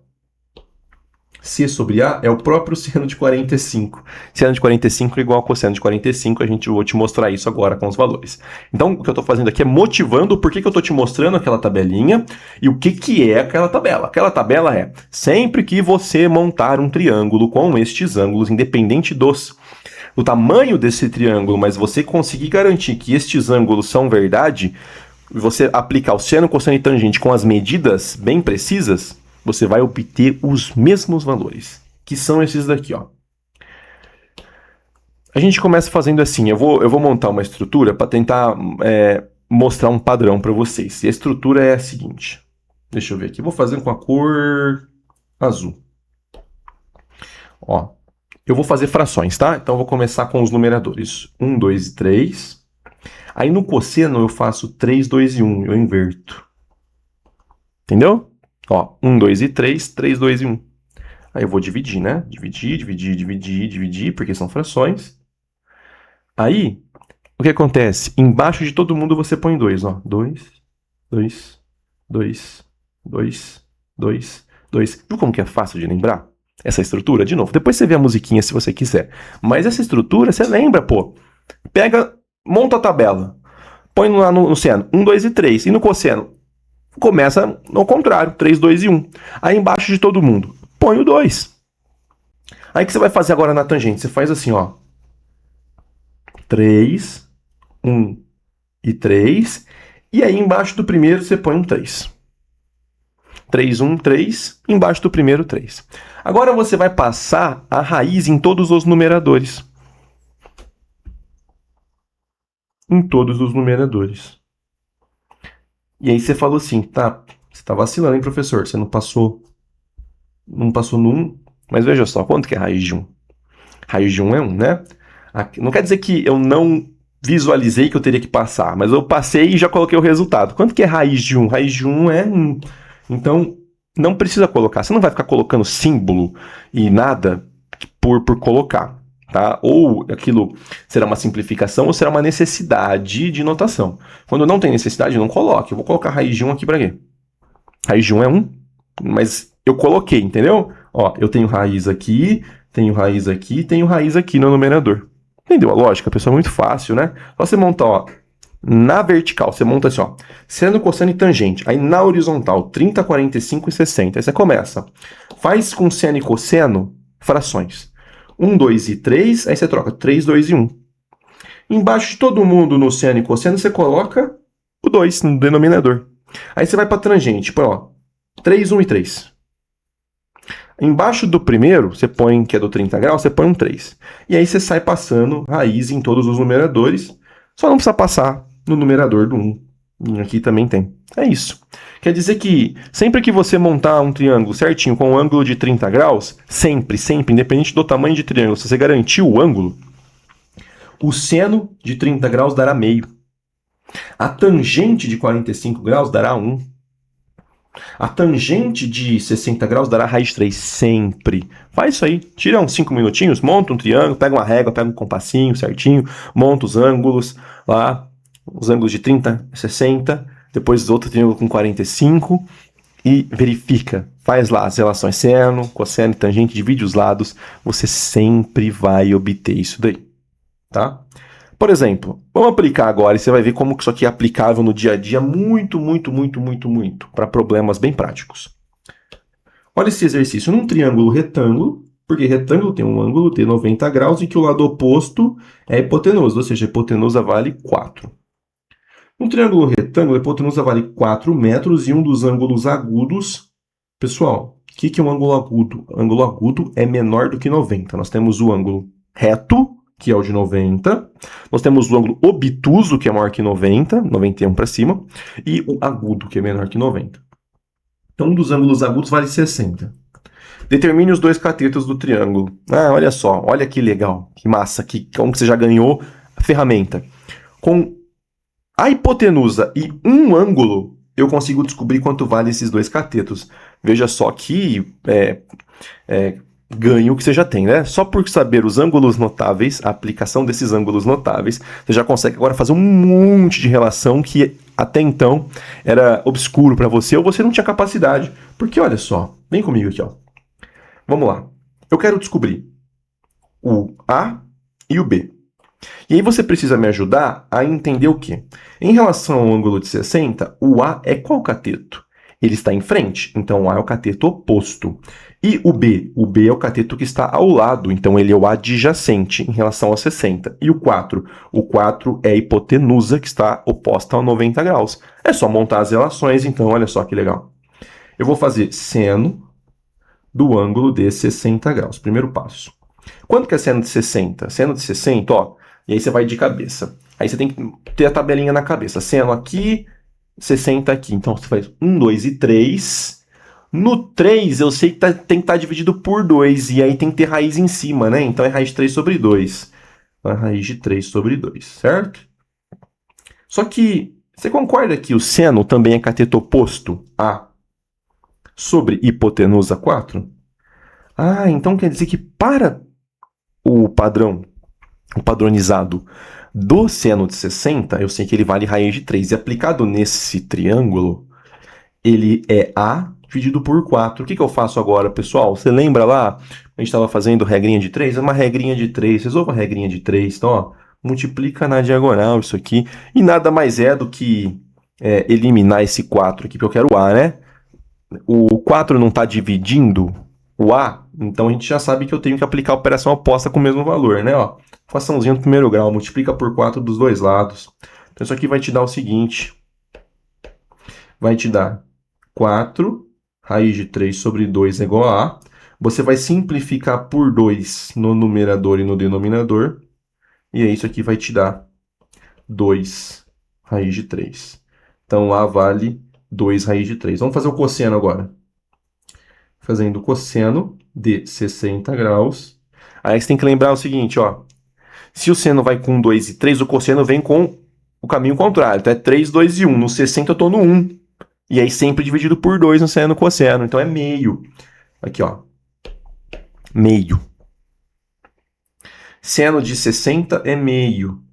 C sobre A é o próprio seno de 45. Seno de 45 é igual a cosseno de 45, vou te mostrar isso agora com os valores. Então, o que eu estou fazendo aqui é motivando por que eu estou te mostrando aquela tabelinha e o que é aquela tabela. Aquela tabela é, sempre que você montar um triângulo com estes ângulos, independente do tamanho desse triângulo, mas você conseguir garantir que estes ângulos são verdade, você aplicar o seno, cosseno e tangente com as medidas bem precisas, você vai obter os mesmos valores, que são esses daqui, ó. A gente começa fazendo assim, eu vou montar uma estrutura para tentar mostrar um padrão para vocês. E a estrutura é a seguinte, deixa eu ver aqui, vou fazer com a cor azul. Ó, eu vou fazer frações, tá? Então eu vou começar com os numeradores, 1, 2 e 3. Aí no cosseno eu faço 3, 2 e 1, eu inverto. Entendeu? Ó, 1, 2 e 3, 3, 2 e 1. Aí eu vou dividir, né? Dividir, porque são frações. Aí, o que acontece? Embaixo de todo mundo você põe 2, ó. 2, 2, 2, 2, 2, 2. Viu como que é fácil de lembrar? Essa estrutura, de novo. Depois você vê a musiquinha se você quiser. Mas essa estrutura, você lembra, pô. Pega, monta a tabela. Põe lá no seno 1, 2 e 3. E no cosseno, começa ao contrário, 3, 2 e 1. Aí embaixo de todo mundo, põe o 2. Aí o que você vai fazer agora na tangente? Você faz assim, ó. 3, 1 e 3. E aí embaixo do primeiro você põe um 3. 3, 1, 3. Embaixo do primeiro, 3. Agora você vai passar a raiz em todos os numeradores. Em todos os numeradores. E aí você falou assim, tá, você tá vacilando, hein, professor? Você não passou no 1, Mas veja só, quanto que é raiz de 1? Raiz de 1 é 1, né? Não quer dizer que eu não visualizei que eu teria que passar, mas eu passei e já coloquei o resultado. Quanto que é raiz de 1? Raiz de 1 é 1. Então, não precisa colocar. Você não vai ficar colocando símbolo e nada por colocar, tá? Ou aquilo será uma simplificação ou será uma necessidade de notação. Quando não tem necessidade, não coloque. Eu vou colocar raiz de 1 aqui para quê? Raiz de 1 é 1, mas eu coloquei, entendeu? Ó, eu tenho raiz aqui, tenho raiz aqui, tenho raiz aqui no numerador. Entendeu a lógica, pessoal? É muito fácil, né? Só você montar, ó, na vertical, você monta assim, ó, seno, cosseno e tangente. Aí na horizontal, 30, 45 e 60. Aí você começa. Faz com seno e cosseno frações. 1, 2 e 3, aí você troca 3, 2 e 1. Embaixo de todo mundo no seno e cosseno, você coloca o 2 no denominador. Aí você vai para tangente, põe, ó, 3, 1 e 3. Embaixo do primeiro, você põe, que é do 30 graus, você põe um 3. E aí você sai passando raiz em todos os numeradores, só não precisa passar no numerador do 1. E aqui também tem. É isso. Quer dizer que sempre que você montar um triângulo certinho com um ângulo de 30 graus, sempre, independente do tamanho de triângulo, se você garantir o ângulo, o seno de 30 graus dará meio. A tangente de 45 graus dará 1. A tangente de 60 graus dará raiz de 3 sempre. Faz isso aí. Tira uns 5 minutinhos, monta um triângulo, pega uma régua, pega um compassinho certinho, monta os ângulos lá, os ângulos de 30, 60, depois outro triângulo com 45 e verifica. Faz lá as relações seno, cosseno e tangente, divide os lados, você sempre vai obter isso daí, tá? Por exemplo, vamos aplicar agora e você vai ver como que isso aqui é aplicável no dia a dia muito, para problemas bem práticos. Olha esse exercício num triângulo retângulo, porque retângulo tem um ângulo de 90 graus em que o lado oposto é a hipotenusa, ou seja, a hipotenusa vale 4. No triângulo retângulo, a hipotenusa vale 4 metros e um dos ângulos agudos... Pessoal, o que é um ângulo agudo? Ângulo agudo é menor do que 90. Nós temos o ângulo reto, que é o de 90. Nós temos o ângulo obtuso, que é maior que 90, 91 para cima, e o agudo, que é menor que 90. Então, um dos ângulos agudos vale 60. Determine os dois catetos do triângulo. Ah, olha só, olha que legal, que massa, como que você já ganhou a ferramenta. Com a hipotenusa e um ângulo, eu consigo descobrir quanto vale esses dois catetos. Veja só que ganho que você já tem, né? Só por saber os ângulos notáveis, a aplicação desses ângulos notáveis, você já consegue agora fazer um monte de relação que até então era obscuro para você ou você não tinha capacidade. Porque olha só, vem comigo aqui, ó. Vamos lá. Eu quero descobrir o A e o B. E aí você precisa me ajudar a entender o quê? Em relação ao ângulo de 60, o A é qual cateto? Ele está em frente, então o A é o cateto oposto. E o B? O B é o cateto que está ao lado, então ele é o adjacente em relação ao 60. E o 4? O 4 é a hipotenusa que está oposta ao 90 graus. É só montar as relações, então olha só que legal. Eu vou fazer seno do ângulo de 60 graus, primeiro passo. Quanto que é seno de 60? Seno de 60, ó, e aí você vai de cabeça. Aí você tem que ter a tabelinha na cabeça. Seno aqui, 60 aqui. Então você faz 1, 2 e 3. No 3 eu sei que tem que estar dividido por 2. E aí tem que ter raiz em cima, né? Então é raiz de 3 sobre 2. Então é raiz de 3 sobre 2, certo? Só que você concorda que o seno também é cateto oposto a sobre hipotenusa 4? Ah, então quer dizer que para o padronizado do seno de 60, eu sei que ele vale raiz de 3. E aplicado nesse triângulo, ele é A dividido por 4. O que eu faço agora, pessoal? Você lembra lá? A gente estava fazendo regrinha de 3? É uma regrinha de 3. Resolva a regrinha de 3. Então, ó, multiplica na diagonal isso aqui. E nada mais é do que eliminar esse 4 aqui, porque eu quero A, né? O 4 não está dividindo o A, então a gente já sabe que eu tenho que aplicar a operação oposta com o mesmo valor, né? Ó, equaçãozinha do primeiro grau, multiplica por 4 dos dois lados. Então isso aqui vai te dar o seguinte, vai te dar 4, raiz de 3 sobre 2 é igual a A. Você vai simplificar por 2 no numerador e no denominador, e aí isso aqui vai te dar 2 raiz de 3. Então A vale 2 raiz de 3. Vamos fazer o cosseno agora. Fazendo cosseno de 60 graus. Aí você tem que lembrar o seguinte, ó. Se o seno vai com 2 e 3, o cosseno vem com o caminho contrário. Então é 3, 2 e 1. No 60 eu estou no 1. E aí sempre dividido por 2 no seno e cosseno. Então é meio. Aqui, ó. Meio. Seno de 60 é meio.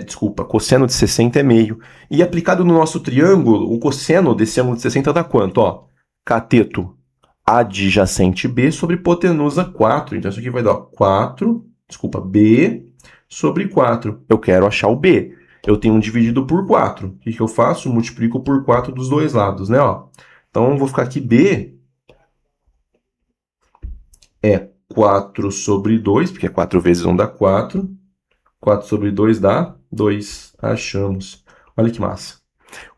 Desculpa, cosseno de 60 é meio. E aplicado no nosso triângulo, o cosseno desse ângulo de 60 dá quanto? Ó, cateto adjacente B sobre hipotenusa 4. Então isso aqui vai dar 4, desculpa, B sobre 4. Eu quero achar o B. Eu tenho um dividido por 4. O que eu faço? Multiplico por 4 dos dois lados, né? Ó. Então, eu vou ficar aqui B é 4 sobre 2, porque 4 vezes 1 dá 4. 4 sobre 2 dá 2. Achamos. Olha que massa.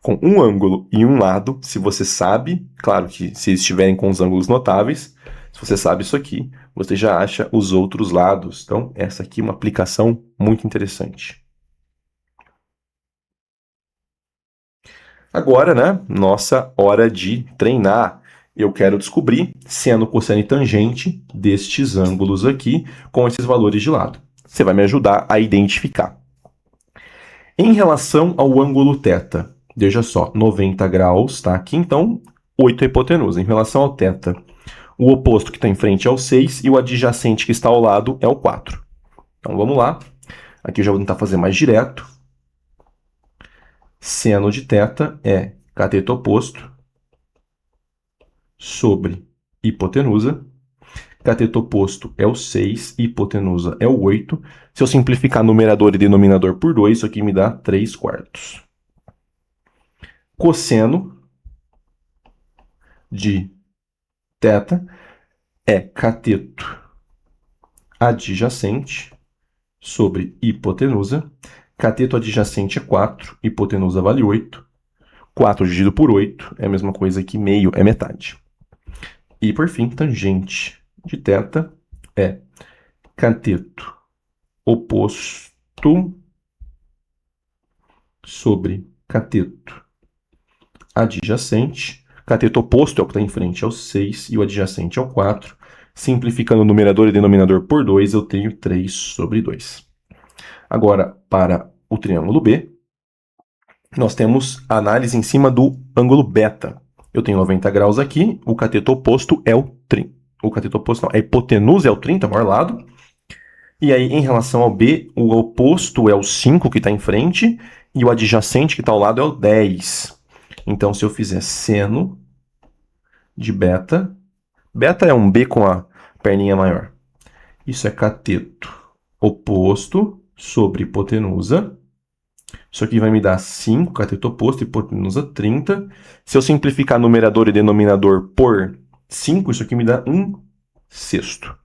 Com um ângulo e um lado, se você sabe, claro que se estiverem com os ângulos notáveis, se você sabe isso aqui, você já acha os outros lados. Então, essa aqui é uma aplicação muito interessante. Agora, né, nossa hora de treinar. Eu quero descobrir seno, cosseno e tangente destes ângulos aqui com esses valores de lado. Você vai me ajudar a identificar. Em relação ao ângulo θ, veja só, 90 graus está aqui, então 8 é hipotenusa. Em relação ao θ, o oposto que está em frente é o 6 e o adjacente que está ao lado é o 4. Então vamos lá. Aqui eu já vou tentar fazer mais direto. Seno de θ é cateto oposto sobre hipotenusa. Cateto oposto é o 6, hipotenusa é o 8. Se eu simplificar numerador e denominador por 2, isso aqui me dá 3 quartos. Cosseno de θ é cateto adjacente sobre hipotenusa. Cateto adjacente é 4, hipotenusa vale 8. 4 dividido por 8 é a mesma coisa que meio é metade. E, por fim, tangente de θ é cateto oposto sobre cateto adjacente. Cateto oposto é o que está em frente, é o 6, e o adjacente é o 4. Simplificando o numerador e denominador por 2, eu tenho 3 sobre 2. Agora, para o triângulo B, nós temos a análise em cima do ângulo beta. Eu tenho 90 graus aqui, o cateto oposto é o 30. O cateto oposto não, a hipotenusa é o 30, maior lado. E aí, em relação ao B, o oposto é o 5, que está em frente, e o adjacente, que está ao lado, é o 10. Então, se eu fizer seno de beta, beta é um B com a perninha maior. Isso é cateto oposto sobre hipotenusa. Isso aqui vai me dar 5, cateto oposto, hipotenusa 30. Se eu simplificar numerador e denominador por 5, isso aqui me dá 1/6.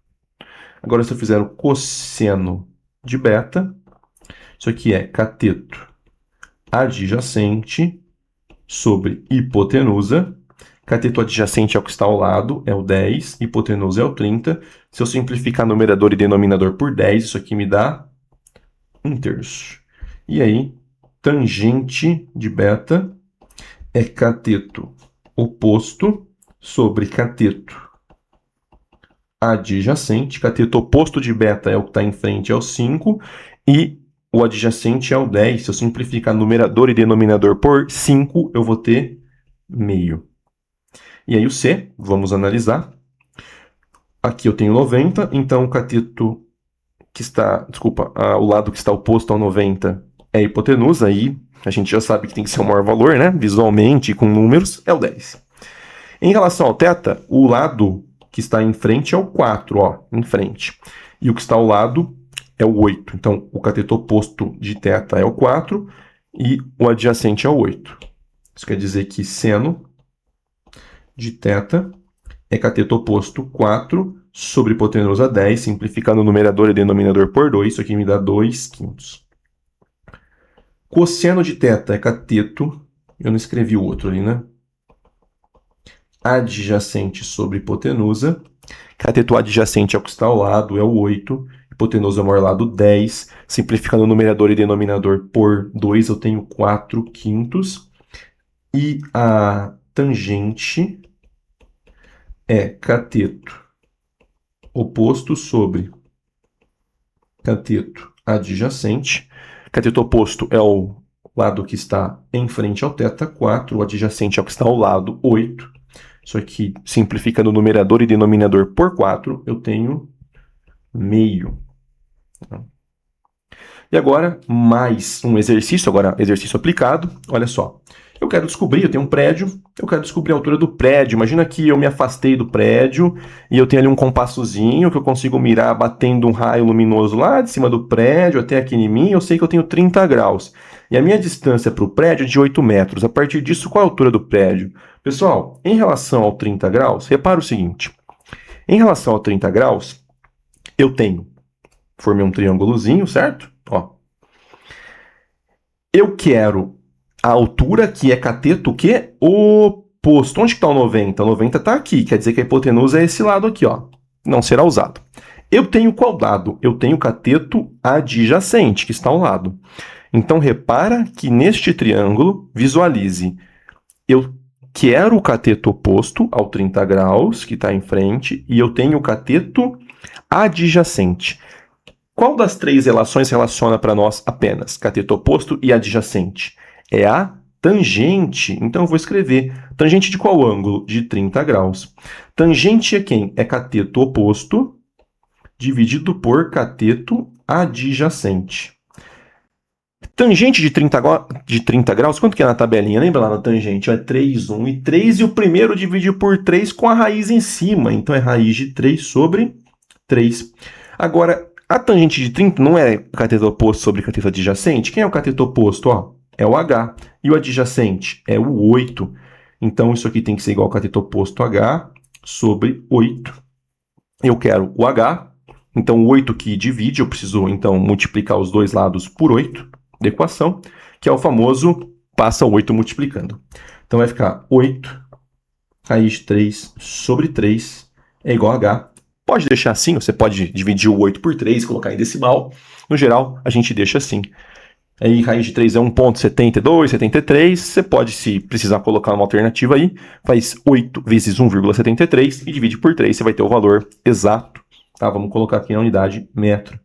Agora, se eu fizer o cosseno de beta, isso aqui é cateto adjacente sobre hipotenusa. Cateto adjacente é o que está ao lado, é o 10, hipotenusa é o 30. Se eu simplificar numerador e denominador por 10, isso aqui me dá 1/3. E aí, tangente de beta é cateto oposto sobre cateto adjacente. Cateto oposto de beta é o que está em frente, é o 5, e o adjacente é o 10. Se eu simplificar numerador e denominador por 5, eu vou ter meio. E aí o C, vamos analisar. Aqui eu tenho 90, então o cateto que está, desculpa, o lado que está oposto ao 90 é a hipotenusa, aí a gente já sabe que tem que ser o maior valor, né? Visualmente, com números, é o 10. Em relação ao θ, o lado que está em frente é o 4, ó, em frente. E o que está ao lado é o 8. Então, o cateto oposto de θ é o 4 e o adjacente é o 8. Isso quer dizer que seno de θ é cateto oposto 4 sobre hipotenusa 10, simplificando o numerador e denominador por 2, isso aqui me dá 2/5. Cosseno de θ é cateto, eu não escrevi o outro ali, né? Adjacente sobre hipotenusa. Cateto adjacente é o que está ao lado, é o 8. Hipotenusa é o maior lado, 10. Simplificando o numerador e denominador por 2, eu tenho 4/5. E a tangente é cateto oposto sobre cateto adjacente. Cateto oposto é o lado que está em frente ao θ, 4, o adjacente é o que está ao lado, 8. Isso aqui simplifica no numerador e denominador por 4, eu tenho meio. E agora, mais um exercício, agora exercício aplicado. Olha só, eu quero descobrir, eu tenho um prédio, eu quero descobrir a altura do prédio. Imagina que eu me afastei do prédio e eu tenho ali um compassozinho que eu consigo mirar batendo um raio luminoso lá de cima do prédio até aqui em mim. Eu sei que eu tenho 30 graus. E a minha distância para o prédio é de 8 metros. A partir disso, qual é a altura do prédio? Pessoal, em relação ao 30 graus, repara o seguinte. Em relação ao 30 graus, eu formei um triângulozinho, certo? Ó. Eu quero a altura que é cateto o quê? Oposto. Onde que está o 90? O 90 está aqui, quer dizer que a hipotenusa é esse lado aqui, ó. Não será usado. Eu tenho qual lado? Eu tenho o cateto adjacente, que está ao lado. Então, repara que neste triângulo, visualize, eu quero o cateto oposto ao 30 graus, que está em frente, e eu tenho o cateto adjacente. Qual das três relações relaciona para nós apenas cateto oposto e adjacente? É a tangente. Então, eu vou escrever tangente de qual ângulo? De 30 graus. Tangente é quem? É cateto oposto dividido por cateto adjacente. Tangente de 30 graus, quanto que é na tabelinha? Lembra lá na tangente? É 3, 1 e 3, e o primeiro dividir por 3 com a raiz em cima. Então, é raiz de 3 sobre 3. Agora, a tangente de 30 não é cateto oposto sobre cateto adjacente? Quem é o cateto oposto? Ó, é o H. E o adjacente? É o 8. Então, isso aqui tem que ser igual ao cateto oposto H sobre 8. Eu quero o H. Então, o 8 que divide, eu preciso, então, multiplicar os dois lados por 8 da equação, que é o famoso passa 8 multiplicando. Então, vai ficar 8 raiz de 3 sobre 3 é igual a H. Pode deixar assim, você pode dividir o 8 por 3, colocar em decimal. No geral, a gente deixa assim. Aí, raiz de 3 é 1,72, 73. Você pode, se precisar colocar uma alternativa aí, faz 8 vezes 1,73 e divide por 3, você vai ter o valor exato. Tá? Vamos colocar aqui na unidade metro.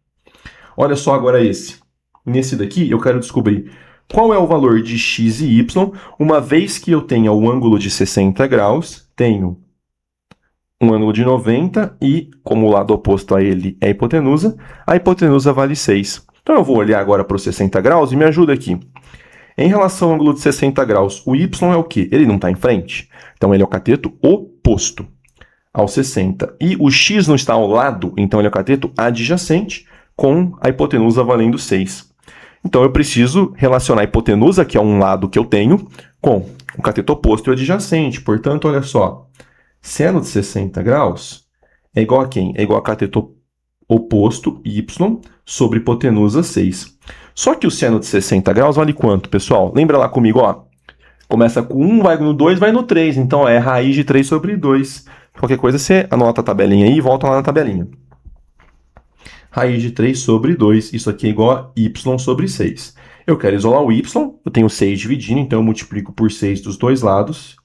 Olha só agora esse. Nesse daqui, eu quero descobrir qual é o valor de x e y, uma vez que eu tenha o ângulo de 60 graus, tenho um ângulo de 90 e, como o lado oposto a ele é a hipotenusa vale 6. Então, eu vou olhar agora para os 60 graus e me ajuda aqui. Em relação ao ângulo de 60 graus, o y é o quê? Ele não está em frente. Então, ele é o cateto oposto ao 60. E o x não está ao lado, então ele é o cateto adjacente, com a hipotenusa valendo 6. Então, eu preciso relacionar a hipotenusa, que é um lado que eu tenho, com o cateto oposto e o adjacente. Portanto, olha só, seno de 60 graus é igual a quem? É igual a cateto oposto, y, sobre hipotenusa 6. Só que o seno de 60 graus vale quanto, pessoal? Lembra lá comigo, ó. Começa com 1, vai no 2, vai no 3. Então, é raiz de 3 sobre 2. Qualquer coisa, você anota a tabelinha aí e volta lá na tabelinha. Raiz de 3 sobre 2, isso aqui é igual a y sobre 6. Eu quero isolar o y, eu tenho 6 dividindo, então eu multiplico por 6 dos dois lados.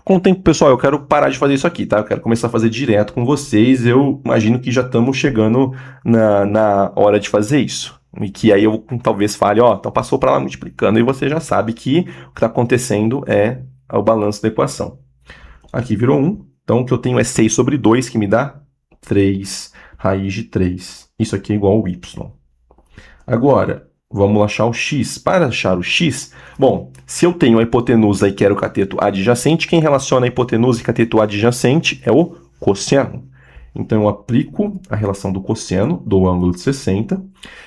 Com o tempo, pessoal, eu quero parar de fazer isso aqui, tá? Eu quero começar a fazer direto com vocês. Eu imagino que já estamos chegando na hora de fazer isso. E que aí eu talvez fale, ó, então passou para lá multiplicando, e você já sabe que o que está acontecendo é o balanço da equação. Aqui virou 1, então o que eu tenho é 6 sobre 2, que me dá 3 raiz de 3. Isso aqui é igual ao y. Agora, vamos achar o x. Para achar o x, bom, se eu tenho a hipotenusa e quero o cateto adjacente, quem relaciona a hipotenusa e cateto adjacente é o cosseno. Então, eu aplico a relação do cosseno do ângulo de 60.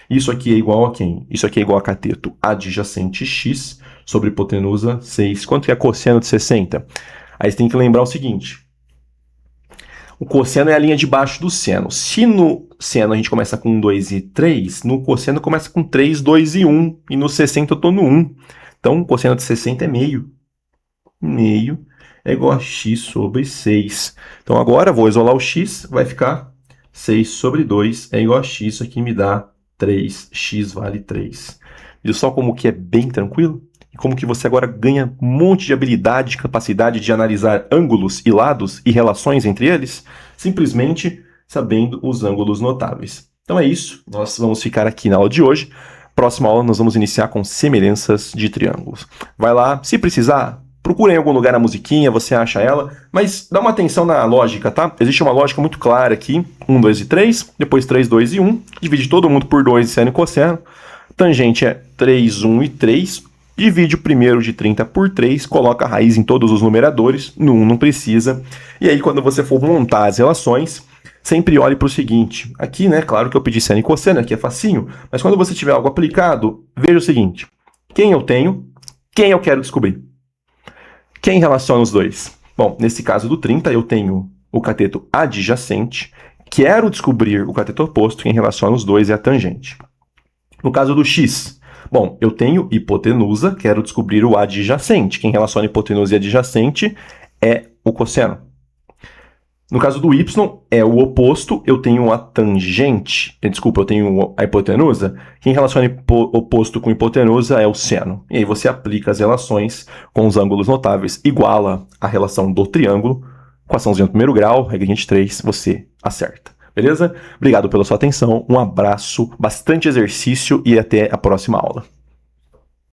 Isso aqui é igual a quem? Isso aqui é igual a cateto adjacente x sobre hipotenusa 6. Quanto que é cosseno de 60? Aí você tem que lembrar o seguinte. O cosseno é a linha de baixo do seno. Se no seno a gente começa com 2 e 3, no cosseno começa com 3, 2 e 1. E no 60 eu estou no 1. Então, o cosseno de 60 é meio. Meio é igual a x sobre 6. Então, agora vou isolar o x, vai ficar 6 sobre 2 é igual a x. Isso aqui me dá 3, x vale 3. Viu só como que é bem tranquilo? E como que você agora ganha um monte de habilidade, capacidade de analisar ângulos e lados e relações entre eles? Simplesmente sabendo os ângulos notáveis. Então é isso, nós vamos ficar aqui na aula de hoje. Próxima aula nós vamos iniciar com semelhanças de triângulos. Vai lá, se precisar, procura em algum lugar a musiquinha, você acha ela, mas dá uma atenção na lógica, tá? Existe uma lógica muito clara aqui, 1, 2 e 3, depois 3, 2 e 1, divide todo mundo por 2 seno e cosseno, tangente é 3, 1 e 3, divide o primeiro de 30 por 3, coloca a raiz em todos os numeradores, no 1 não precisa, e aí quando você for montar as relações, sempre olhe para o seguinte, aqui, né, claro que eu pedi seno e cosseno, aqui é facinho, mas quando você tiver algo aplicado, veja o seguinte, quem eu tenho, quem eu quero descobrir. Quem relaciona os dois? Bom, nesse caso do 30, eu tenho o cateto adjacente, quero descobrir o cateto oposto, quem relaciona os dois é a tangente. No caso do x, bom, eu tenho hipotenusa, quero descobrir o adjacente, quem relaciona hipotenusa e adjacente é o cosseno. No caso do y, é o oposto, eu tenho a tangente, desculpa, eu tenho a hipotenusa, quem relaciona oposto com hipotenusa é o seno. E aí você aplica as relações com os ângulos notáveis, iguala a relação do triângulo, equaçãozinha do primeiro grau, regra 23, você acerta. Beleza? Obrigado pela sua atenção, um abraço, bastante exercício e até a próxima aula.